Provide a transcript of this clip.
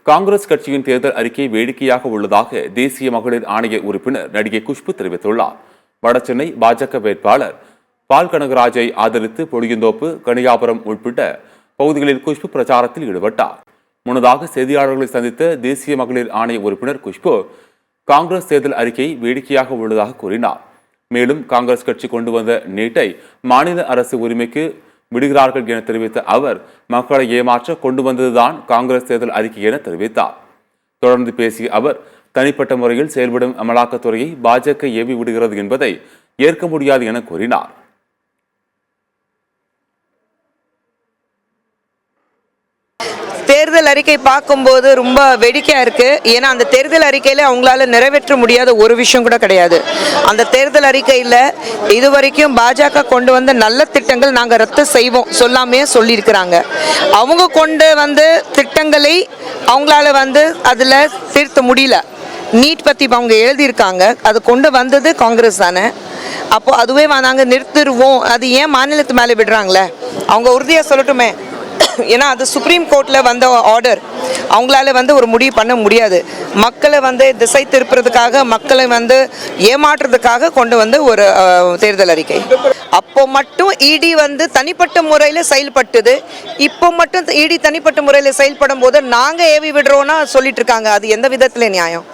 காங்கிரஸ் கட்சியின் தேர்தல் அறிக்கை வேடிக்கையாக உள்ளதாக தேசிய மகளிர் ஆணைய உறுப்பினர் நடிகை குஷ்பு தெரிவித்துள்ளார். வடசென்னை பாஜக வேட்பாளர் பால் கனகராஜை ஆதரித்து பொழியந்தோப்பு, கனியாபுரம் உட்பட்ட பகுதிகளில் குஷ்பு பிரச்சாரத்தில் ஈடுபட்டார். முன்னதாக செய்தியாளர்களை சந்தித்த தேசிய மகளிர் ஆணைய உறுப்பினர் குஷ்பு காங்கிரஸ் தேர்தல் அறிக்கை வேடிக்கையாக உள்ளதாக கூறினார். மேலும் காங்கிரஸ் கட்சி கொண்டு வந்த நீட்டை மாநில அரசு உரிமைக்கு விடுகிறார்கள் என தெரிவித்த அவர் மக்களை ஏமாற்ற கொண்டு வந்ததுதான் காங்கிரஸ் தேர்தல் அறிக்கை என தெரிவித்தார். தொடர்ந்து பேசிய அவர் தனிப்பட்ட முறையில் செயல்படும் அமலாக்கத்துறையை பாஜக ஏவி விடுகிறது என்பதை ஏற்க முடியாது என கூறினார். தேர்தல் அறிக்கை பார்க்கும்போது ரொம்ப வேடிக்கையா இருக்கு. ஏன்னா அந்த தேர்தல் அறிக்கையில அவங்களால நிறைவேற்ற முடியாத ஒரு விஷயம் கூட கிடையாது. அந்த தேர்தல் அறிக்கையில இதுவரைக்கும் பாஜக கொண்டு வந்த நல்ல திட்டங்கள் நாங்க ரத்து செய்வோம் சொல்லாமே சொல்லியிருக்கிறாங்க. அவங்க கொண்டு வந்த திட்டங்களை அவங்களால அதுல தீர்த்த முடியல. நீட் பத்தி அவங்க எழுதியிருக்காங்க, அது கொண்டு வந்தது காங்கிரஸ் தானே. அப்போ அதுவே நாங்கள் நிறுத்திடுவோம், அது ஏன் மாநிலத்து மேலே விடுறாங்களே, அவங்க உறுதியாக சொல்லட்டுமே. ஏன்னா அது சுப்ரீம் கோர்ட்ல வந்த ஆர்டர், அவங்களால ஒரு முடிவு பண்ண முடியாது. மக்களை திசை திருப்புறதுக்காக, மக்களை ஏமாற்றுறதுக்காக கொண்டு வந்து ஒரு தேர்தல் அறிக்கை. அப்போ மட்டும் இடி தனிப்பட்ட முறையில் செயல்பட்டது. இப்போ மட்டும் இடி தனிப்பட்ட முறையில் செயல்படும் போது நாங்கள் ஏவி விடுறோம்னா சொல்லிட்டு இருக்காங்க. அது எந்த விதத்தில் நியாயம்?